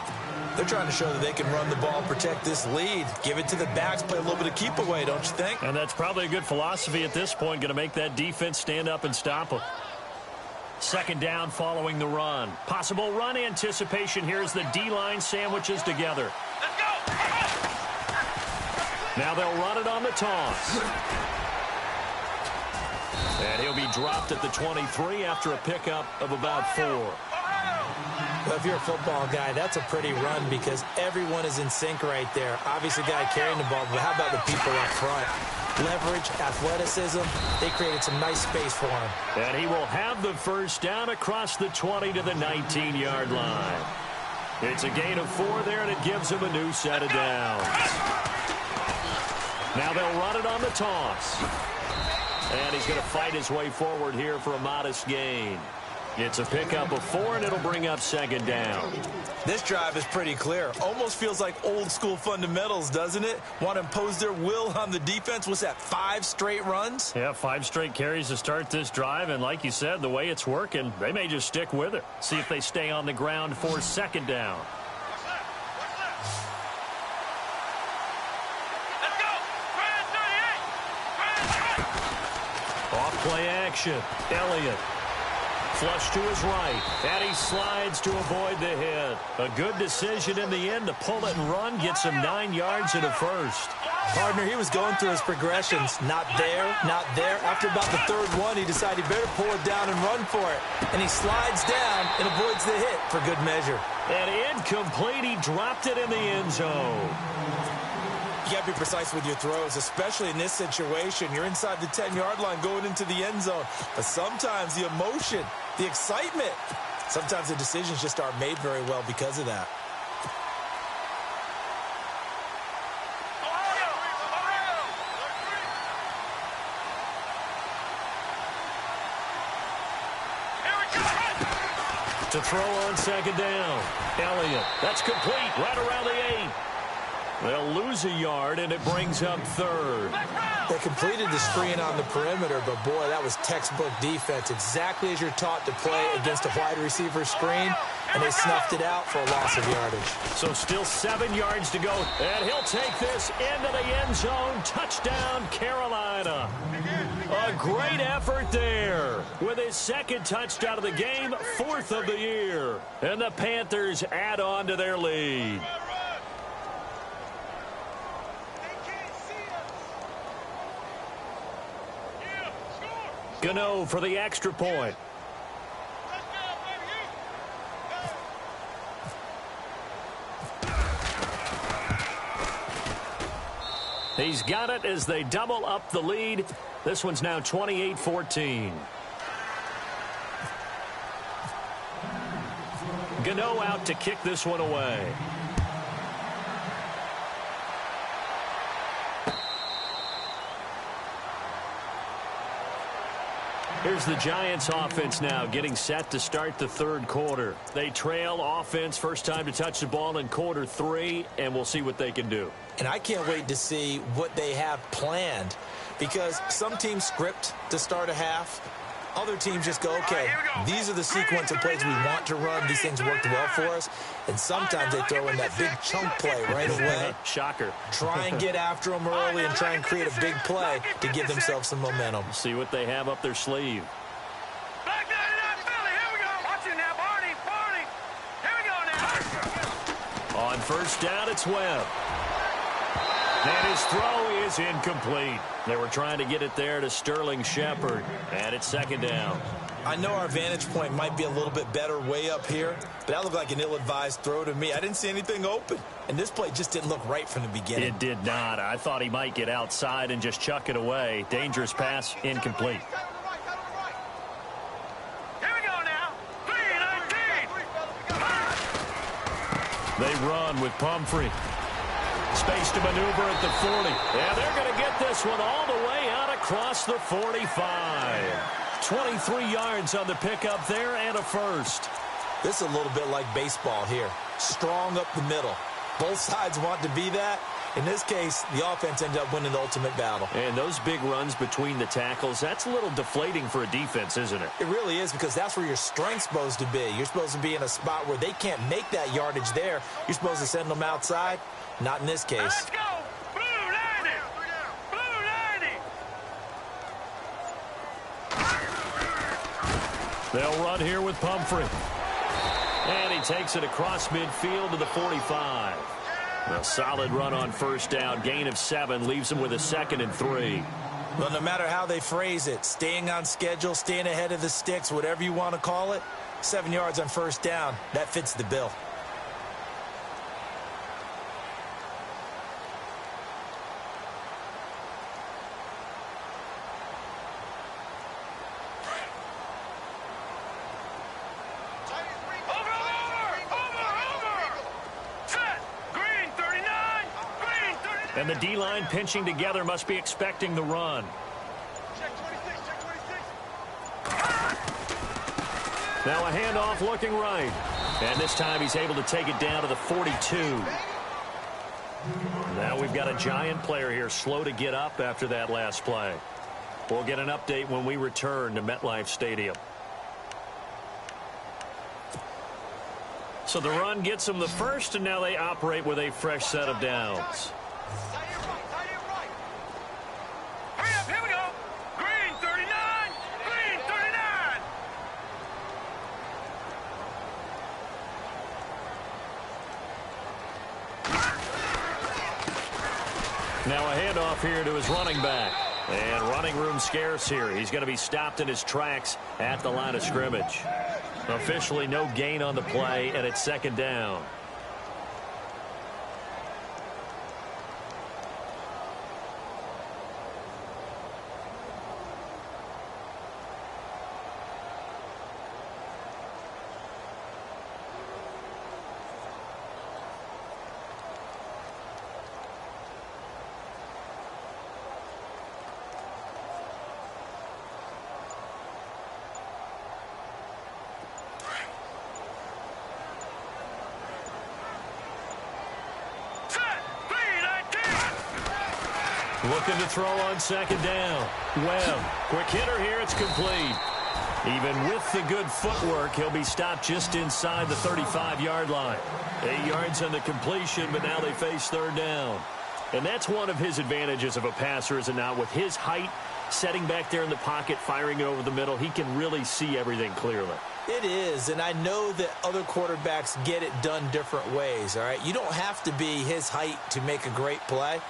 They're trying to show that they can run the ball and protect this lead. Give it to the backs, play a little bit of keep away, don't you think? And that's probably a good philosophy at this point, going to make that defense stand up and stop them. 2nd down following the run. Possible run anticipation. Here's the D-line sandwiches together. Let's go! Now they'll run it on the toss. And he'll be dropped at the 23 after a pickup of about 4. Well, if you're a football guy, that's a pretty run because everyone is in sync right there. Obviously, guy carrying the ball, but how about the people up front? Leverage, athleticism, they created some nice space for him. And he will have the first down across the 20 to the 19-yard line. It's a gain of 4 there, and it gives him a new set of downs. Now they'll run it on the toss. And he's going to fight his way forward here for a modest gain. It's a pickup of 4, and it'll bring up 2nd down. This drive is pretty clear. Almost feels like old-school fundamentals, doesn't it? Want to impose their will on the defense. What's that, 5 straight runs? Yeah, 5 straight carries to start this drive, and like you said, the way it's working, they may just stick with it. See if they stay on the ground for 2nd down. Let's go! Off play action. Elliott. Flush to his right, and he slides to avoid the hit. A good decision in the end to pull it and run, gets him 9 yards and a first. Partner, he was going through his progressions. Not there, not there. After about the third one, he decided he better pull it down and run for it. And he slides down and avoids the hit for good measure. And incomplete. He dropped it in the end zone. You got to be precise with your throws, especially in this situation. You're inside the 10-yard line going into the end zone. But sometimes the emotion, the excitement, sometimes the decisions just aren't made very well because of that. To throw on second down. Elliott. That's complete. Right around the 8. They'll lose a yard, and it brings up third. They completed the screen on the perimeter, but, boy, that was textbook defense. Exactly as you're taught to play against a wide receiver screen, and they snuffed it out for a loss of yardage. So still 7 yards to go, and he'll take this into the end zone. Touchdown, Carolina. A great effort there with his second touchdown of the game, 4th of the year. And the Panthers add on to their lead. Gano for the extra point. He's got it as they double up the lead. This one's now 28-14. Gano out to kick this one away. Here's the Giants offense now getting set to start the third quarter. They trail offense, first time to touch the ball in quarter 3, and we'll see what they can do. And I can't wait to see what they have planned, because some teams script to start a half. Other teams just go, okay, these are the sequence of plays we want to run. These things worked well for us. And sometimes they throw in that big chunk play right away. Shocker. Try and get after them early and try and create a big play to give themselves some momentum. See what they have up their sleeve. On first down, it's Webb. And his throw is incomplete. They were trying to get it there to Sterling Shepard. And it's second down. I know our vantage point might be a little bit better way up here, but that looked like an ill-advised throw to me. I didn't see anything open, and this play just didn't look right from the beginning. It did not. I thought he might get outside and just chuck it away. Dangerous pass, incomplete. They run with Pumphrey. Space to maneuver at the 40. And they're going to get this one all the way out across the 45. 23 yards on the pickup there and a first. This is a little bit like baseball here. Strong up the middle. Both sides want to be that. In this case, the offense ended up winning the ultimate battle. And those big runs between the tackles, that's a little deflating for a defense, isn't it? It really is, because that's where your strength's supposed to be. You're supposed to be in a spot where they can't make that yardage there. You're supposed to send them outside. Not in this case. Let's go! Blue 90! Blue 90! They'll run here with Pumphrey. And he takes it across midfield to the 45. A solid run on first down. Gain of 7 leaves him with a 2nd and 3. Well, no matter how they phrase it, staying on schedule, staying ahead of the sticks, whatever you want to call it, 7 yards on first down, that fits the bill. And the D-line pinching together must be expecting the run. Now a handoff looking right. And this time he's able to take it down to the 42. Now we've got a Giant player here slow to get up after that last play. We'll get an update when we return to MetLife Stadium. So the run gets them the first, and now they operate with a fresh set of downs. Now a handoff here to his running back. And running room scarce here. He's going to be stopped in his tracks at the line of scrimmage. Officially no gain on the play, and it's second down. Looking to throw on second down. Webb, quick hitter here, it's complete. Even with the good footwork, he'll be stopped just inside the 35-yard line. 8 yards on the completion, but now they face third down. And that's one of his advantages of a passer, is it not? With his height, setting back there in the pocket, firing it over the middle, he can really see everything clearly. It is, and I know that other quarterbacks get it done different ways, all right? You don't have to be his height to make a great play.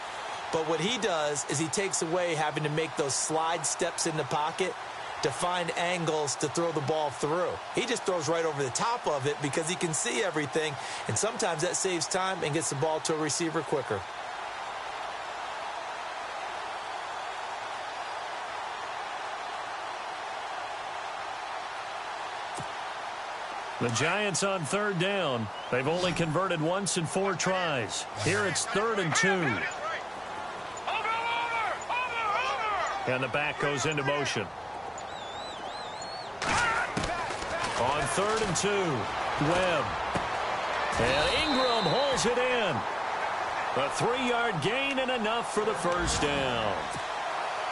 But what he does is he takes away having to make those slide steps in the pocket to find angles to throw the ball through. He just throws right over the top of it because he can see everything, and sometimes that saves time and gets the ball to a receiver quicker. The Giants on third down. They've only converted once in 4 tries. Here it's 3rd and 2. And the back goes into motion. On 3rd and 2, Webb. And Ingram holds it in. A 3-yard gain and enough for the first down.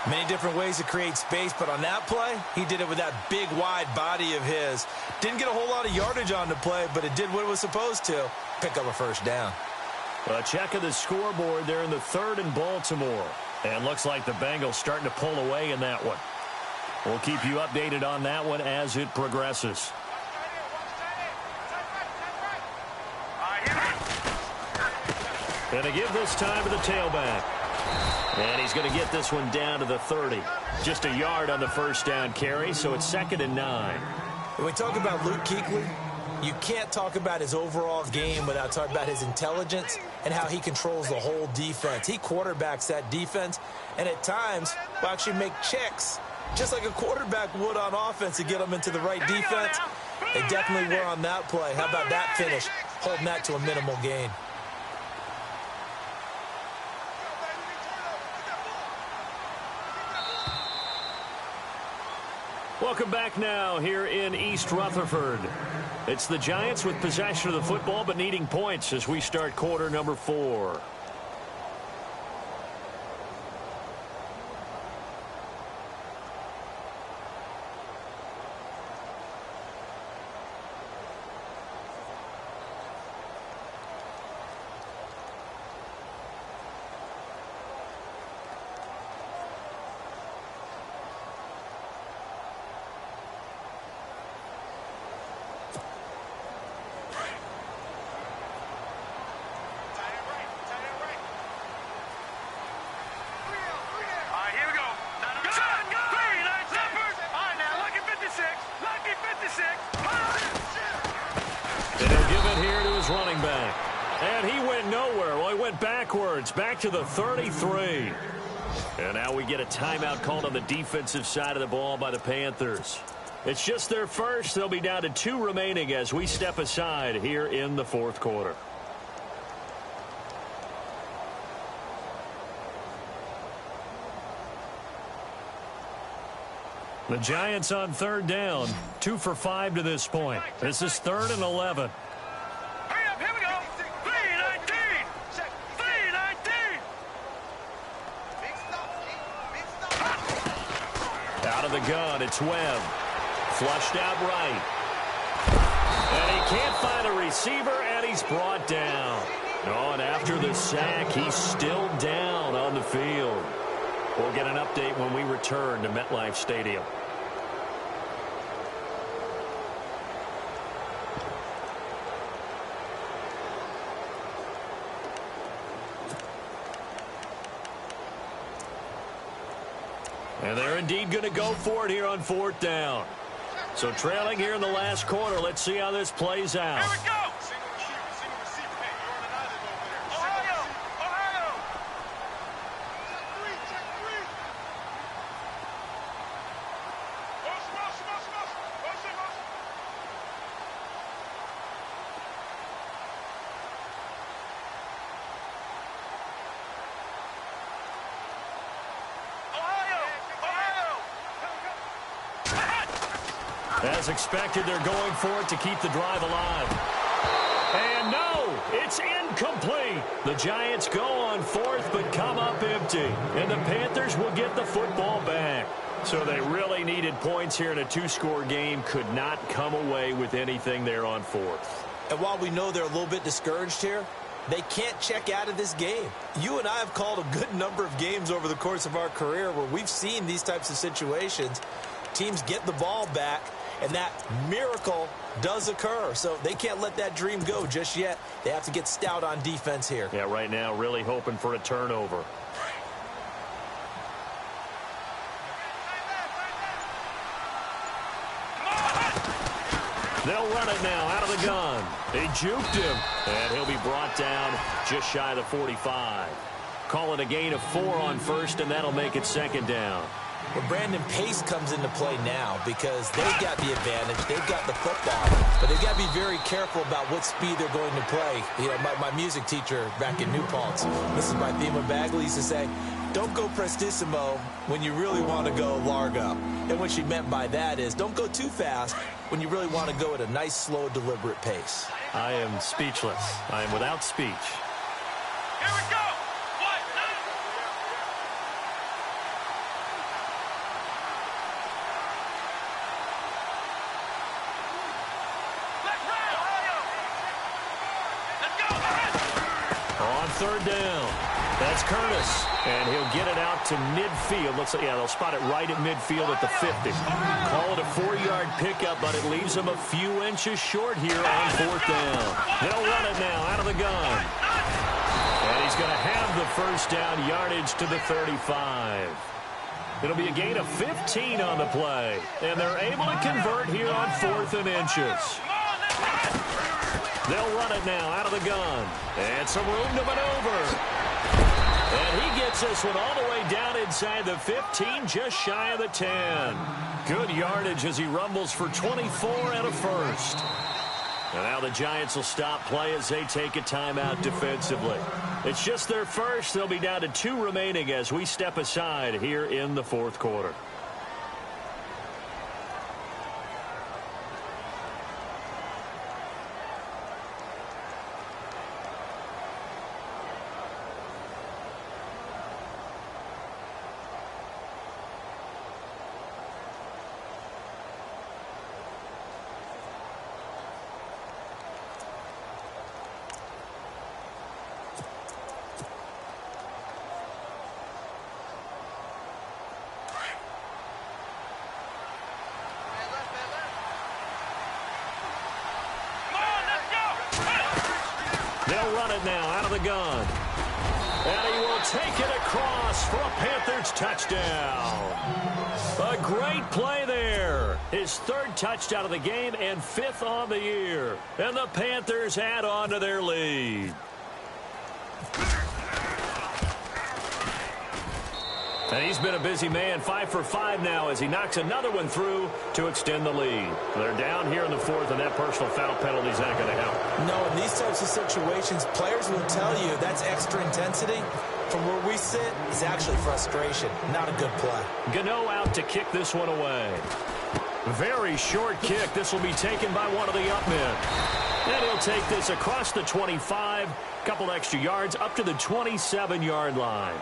Many different ways to create space, but on that play, he did it with that big, wide body of his. Didn't get a whole lot of yardage on the play, but it did what it was supposed to. Pick up a first down. A check of the scoreboard there in the 3rd and Baltimore. And looks like the Bengals starting to pull away in that one. We'll keep you updated on that one as it progresses. And a give this time to the tailback. And he's going to get this one down to the 30. Just a yard on the first down carry, so it's 2nd and 9. When we talk about Luke Kuechly, you can't talk about his overall game without talking about his intelligence and how he controls the whole defense. He quarterbacks that defense, and at times will actually make checks, just like a quarterback would on offense to get them into the right defense. They definitely were on that play. How about that finish, holding that to a minimal gain. Welcome back now here in East Rutherford. It's the Giants with possession of the football but needing points as we start quarter number 4. Running back. And he went nowhere. Well, he went backwards, back to the 33. And now we get a timeout called on the defensive side of the ball by the Panthers. It's just their first. They'll be down to 2 remaining as we step aside here in the 4th quarter. The Giants on 3rd down, 2 for 5 to this point. This is 3rd and 11. Out of the gun, it's Webb. Flushed out right. And he can't find a receiver, and he's brought down. Oh, and after the sack, he's still down on the field. We'll get an update when we return to MetLife Stadium. And they're indeed going to go for it here on 4th down. So trailing here in the last quarter. Let's see how this plays out. Here we go. Single receiver. Hey, you're on an island over there. Ohio. Check three. As expected, they're going for it to keep the drive alive. And no, it's incomplete. The Giants go on 4th but come up empty. And the Panthers will get the football back. So they really needed points here in a 2-score game. Could not come away with anything there on 4th. And while we know they're a little bit discouraged here, they can't check out of this game. You and I have called a good number of games over the course of our career where we've seen these types of situations. Teams get the ball back, and that miracle does occur. So they can't let that dream go just yet. They have to get stout on defense here. Yeah, right now really hoping for a turnover. They'll run it now out of the gun. They juked him, and he'll be brought down just shy of the 45. Call it a gain of 4 on 1st, and that'll make it 2nd down. Well, Brandon, pace comes into play now because they've got the advantage. They've got the football, but they've got to be very careful about what speed they're going to play. You know, my music teacher back in New Paltz, Mrs. Bythema Bagley, used to say, don't go prestissimo when you really want to go largo. And what she meant by that is don't go too fast when you really want to go at a nice, slow, deliberate pace. I am speechless. I am without speech. Here we go. On 3rd down, that's Curtis, and he'll get it out to midfield. Looks like, yeah, they'll spot it right at midfield at the 50. Call it a 4-yard pickup, but it leaves them a few inches short here on 4th down. They'll run it now out of the gun. And he's going to have the 1st down yardage to the 35. It'll be a gain of 15 on the play, and they're able to convert here on 4th and inches. They'll run it now out of the gun. And some room to maneuver. And he gets this one all the way down inside the 15, just shy of the 10. Good yardage as he rumbles for 24 and a 1st. And now the Giants will stop play as they take a timeout defensively. It's just their first. They'll be down to 2 remaining as we step aside here in the 4th quarter. They'll run it now out of the gun. And he will take it across for a Panthers touchdown. A great play there. His 3rd touchdown of the game and 5th on the year. And the Panthers add on to their lead. And he's been a busy man, 5 for 5 now as he knocks another one through to extend the lead. They're down here in the 4th, and that personal foul penalty is not going to help. No, in these types of situations, players will tell you that's extra intensity. From where we sit, it's actually frustration. Not a good play. Gano out to kick this one away. Very short kick. This will be taken by one of the up men. And he'll take this across the 25, couple extra yards up to the 27-yard line.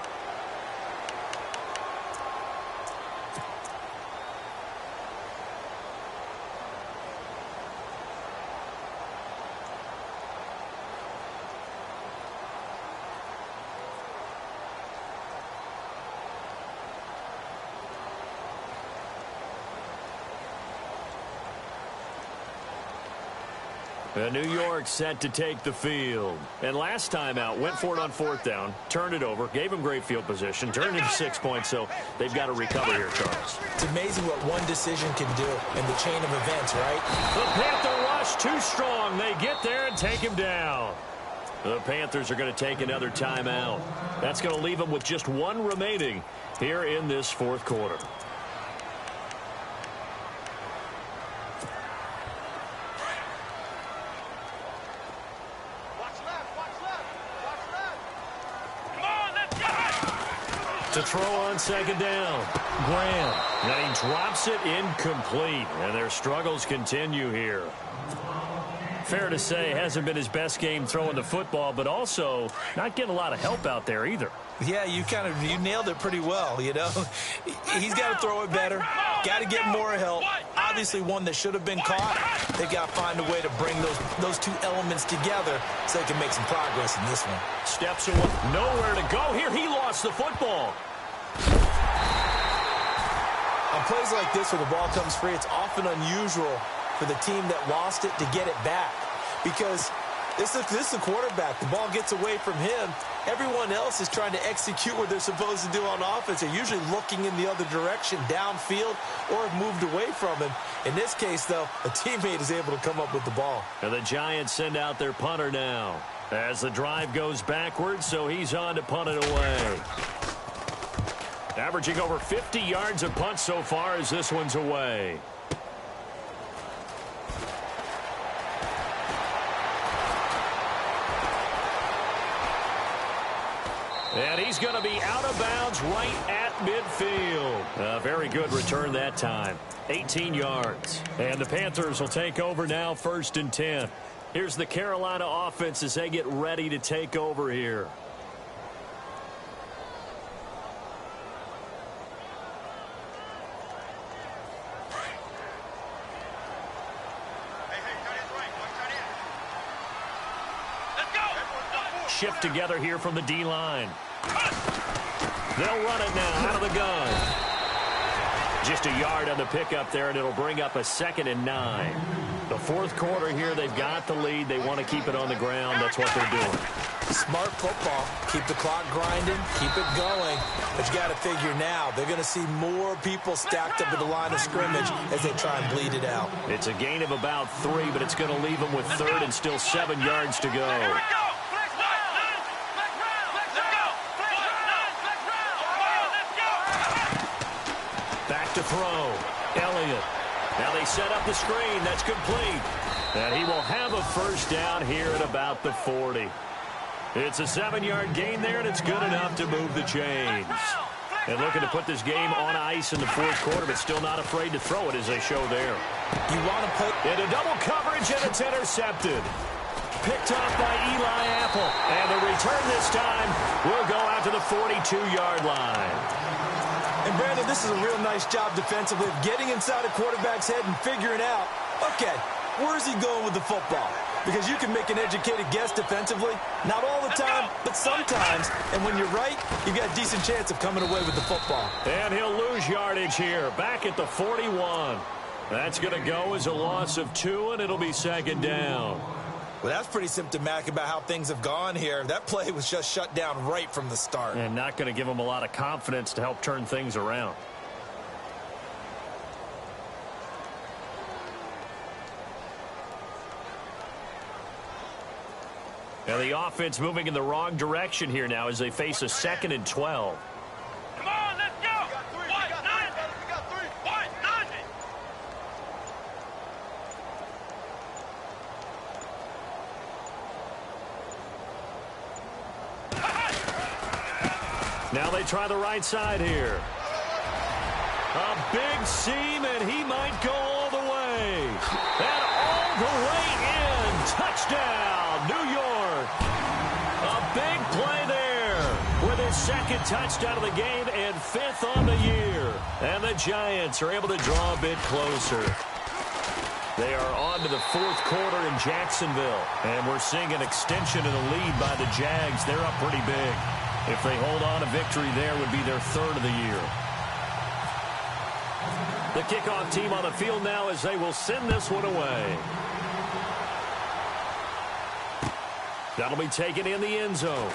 New York set to take the field. And last time out, went for it on 4th down, turned it over, gave them great field position, turned into 6 points, so they've got to recover here, Charles. It's amazing what one decision can do in the chain of events, right? The Panther rush too strong. They get there and take him down. The Panthers are going to take another timeout. That's going to leave them with just one remaining here in this 4th quarter. To throw on 2nd down, Graham. And he drops it incomplete. And their struggles continue here. Fair to say, hasn't been his best game throwing the football, but also not getting a lot of help out there either. Yeah, you nailed it pretty well, you know. He's got to throw it better, got to get more help. Obviously one that should have been caught. They got to find a way to bring those two elements together so they can make some progress in this one. Steps away, nowhere to go here. He lost the football. On plays like this where the ball comes free, it's often unusual for the team that lost it to get it back, because this is the quarterback. The ball gets away from him. Everyone else is trying to execute what they're supposed to do on offense. They're usually looking in the other direction, downfield, or have moved away from him. In this case, though, a teammate is able to come up with the ball. And the Giants send out their punter now as the drive goes backwards, so he's on to punt it away. Averaging over 50 yards a punt so far as this one's away. And he's going to be out of bounds right at midfield. A very good return that time. 18 yards. And the Panthers will take over now, 1st and 10. Here's the Carolina offense as they get ready to take over here. Shift together here from the D-line. They'll run it now out of the gun. Just a yard on the pickup there, and it'll bring up a 2nd and 9. The 4th quarter here, they've got the lead. They want to keep it on the ground. That's what they're doing. Smart football. Keep the clock grinding. Keep it going. But you got to figure now, they're going to see more people stacked up at the line of scrimmage as they try and bleed it out. It's a gain of about 3, but it's going to leave them with 3rd and still 7 yards to go. To throw. Elliott. Now they set up the screen. That's complete. And he will have a 1st down here at about the 40. It's a 7-yard gain there, and it's good enough to move the chains. And looking to put this game on ice in the 4th quarter, but still not afraid to throw it as they show there. You want to put into double coverage, and it's intercepted. Picked off by Eli Apple. And the return this time will go out to the 42-yard line. And, Brandon, this is a real nice job defensively of getting inside a quarterback's head and figuring out, okay, where's he going with the football? Because you can make an educated guess defensively. Not all the time, but sometimes. And when you're right, you've got a decent chance of coming away with the football. And he'll lose yardage here, back at the 41. That's going to go as a loss of 2, and it'll be 2nd down. Well, that's pretty symptomatic about how things have gone here. That play was just shut down right from the start. And not going to give them a lot of confidence to help turn things around. And the offense moving in the wrong direction here now as they face a 2nd and 12. Come on, let's go! We got 3. Now they try the right side here. A big seam, and he might go all the way. And all the way in. Touchdown, New York. A big play there with his 2nd touchdown of the game and 5th on the year. And the Giants are able to draw a bit closer. They are on to the 4th quarter in Jacksonville. And we're seeing an extension of the lead by the Jags. They're up pretty big. If they hold on, a victory there would be their 3rd of the year. The kickoff team on the field now as they will send this one away. That'll be taken in the end zone.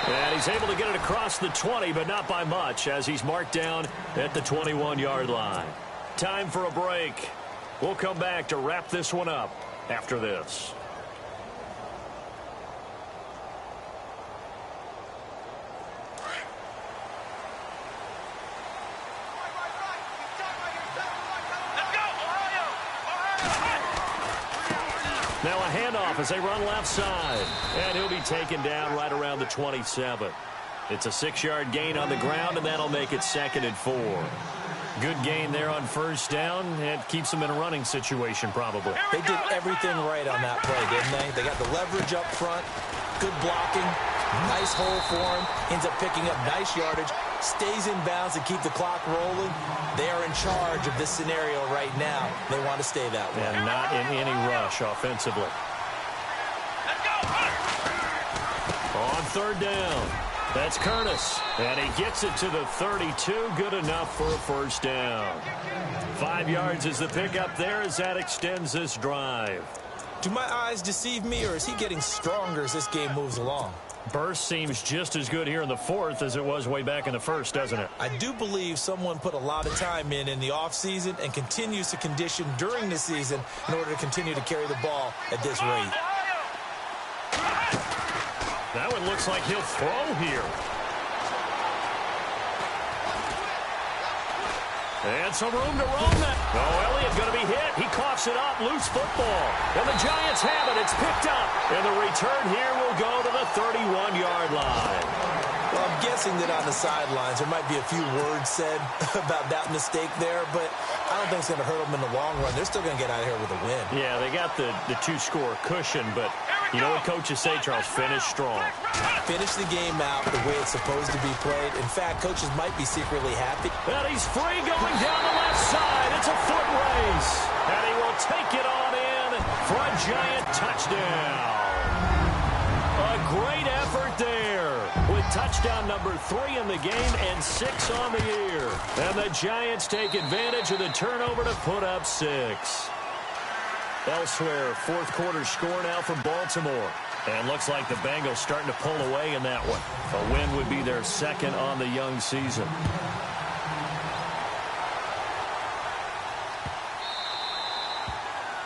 And he's able to get it across the 20, but not by much, as he's marked down at the 21-yard line. Time for a break. We'll come back to wrap this one up after this. Now a handoff as they run left side. And he'll be taken down right around the 27. It's a 6-yard gain on the ground, and that'll make it 2nd and 4. Good gain there on first down. It keeps them in a running situation probably. They did everything right on that play, didn't they? They got the leverage up front, good blocking, nice hole for him, ends up picking up nice yardage, stays in bounds to keep the clock rolling. They are in charge of this scenario right now. They want to stay that way. And not in any rush offensively. On third down, that's Curtis. And he gets it to the 32. Good enough for a first down. 5 yards is the pickup there as that extends this drive. Do my eyes deceive me, or is he getting stronger as this game moves along? Burst seems just as good here in the 4th as it was way back in the 1st, doesn't it? I do believe someone put a lot of time in the offseason and continues to condition during the season in order to continue to carry the ball at this rate. That one looks like he'll throw here. And some room to roam that. Oh, Elliott going to be hit. He coughs it up. Loose football. And the Giants have it. It's picked up. And the return here will go to the 31-yard line. Well, I'm guessing that on the sidelines there might be a few words said about that mistake there, but I don't think it's going to hurt them in the long run. They're still going to get out of here with a win. Yeah, they got the 2-score cushion, but you know what coaches say, Charles? Finish strong. Finish the game out the way it's supposed to be played. In fact, coaches might be secretly happy. And he's free going down the left side. It's a foot race. And he will take it on in for a Giant touchdown. A great effort there with touchdown number 3 in the game and 6 on the year. And the Giants take advantage of the turnover to put up 6. Elsewhere, 4th quarter score now for Baltimore. And looks like the Bengals starting to pull away in that one. A win would be their 2nd on the young season.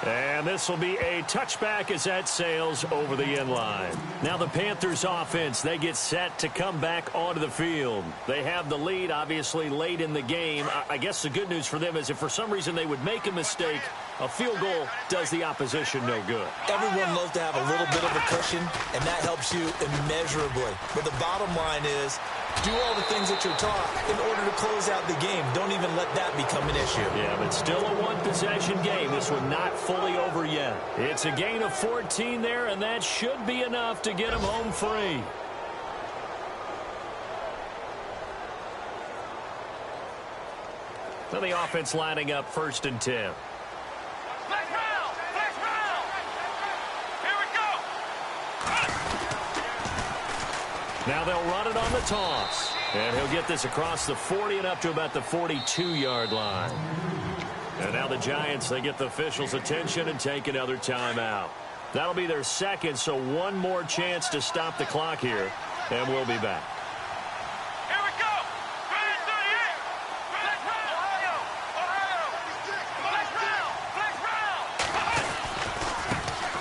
And this will be a touchback as that sails over the end line. Now the Panthers offense, they get set to come back onto the field. They have the lead, obviously, late in the game. I guess the good news for them is if for some reason they would make a mistake, a field goal does the opposition no good. Everyone loves to have a little bit of a cushion, and that helps you immeasurably. But the bottom line is, do all the things that you're taught in order to close out the game. Don't even let that become an issue. Yeah, but still a one-possession game. This one not fully over yet. It's a gain of 14 there, and that should be enough to get them home free. Now the offense lining up 1st and 10. Now they'll run it on the toss. And he'll get this across the 40 and up to about the 42-yard line. And now the Giants, they get the officials' attention and take another timeout. That'll be their 2nd, so one more chance to stop the clock here. And we'll be back. Here we go. 38. Ohio.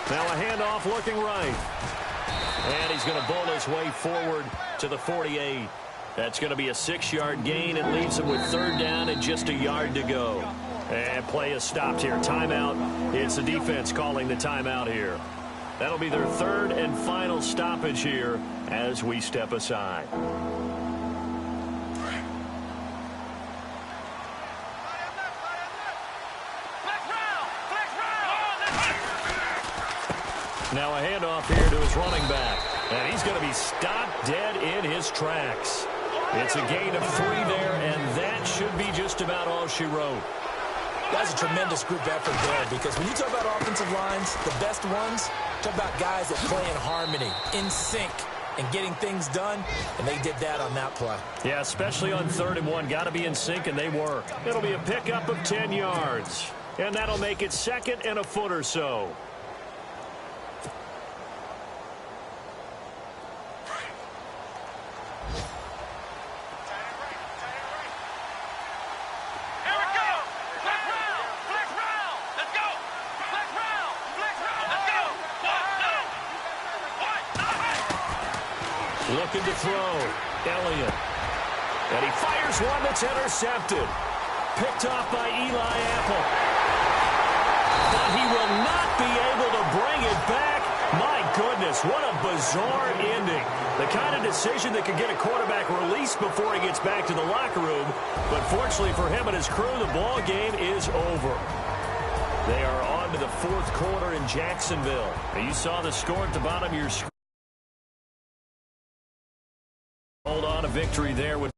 Now a handoff looking right. And he's going to bowl his way forward to the 48. That's going to be a 6-yard gain and leaves him with 3rd down and just a yard to go. And play is stopped here. Timeout. It's the defense calling the timeout here. That'll be their 3rd and final stoppage here as we step aside. Now a handoff here to his running back. And he's going to be stopped dead in his tracks. It's a gain of 3 there, and that should be just about all she wrote. That's a tremendous group effort there, because when you talk about offensive lines, the best ones, talk about guys that play in harmony, in sync, and getting things done, and they did that on that play. Yeah, especially on 3rd and 1. Got to be in sync, and they were. It'll be a pickup of 10 yards, and that'll make it 2nd and a foot or so. Looking to throw. Elliott. And he fires one that's intercepted. Picked off by Eli Apple. But he will not be able to bring it back. My goodness, what a bizarre ending. The kind of decision that could get a quarterback released before he gets back to the locker room. But fortunately for him and his crew, the ball game is over. They are on to the fourth quarter in Jacksonville. You saw the score at the bottom of your screen. Hold on, a victory there with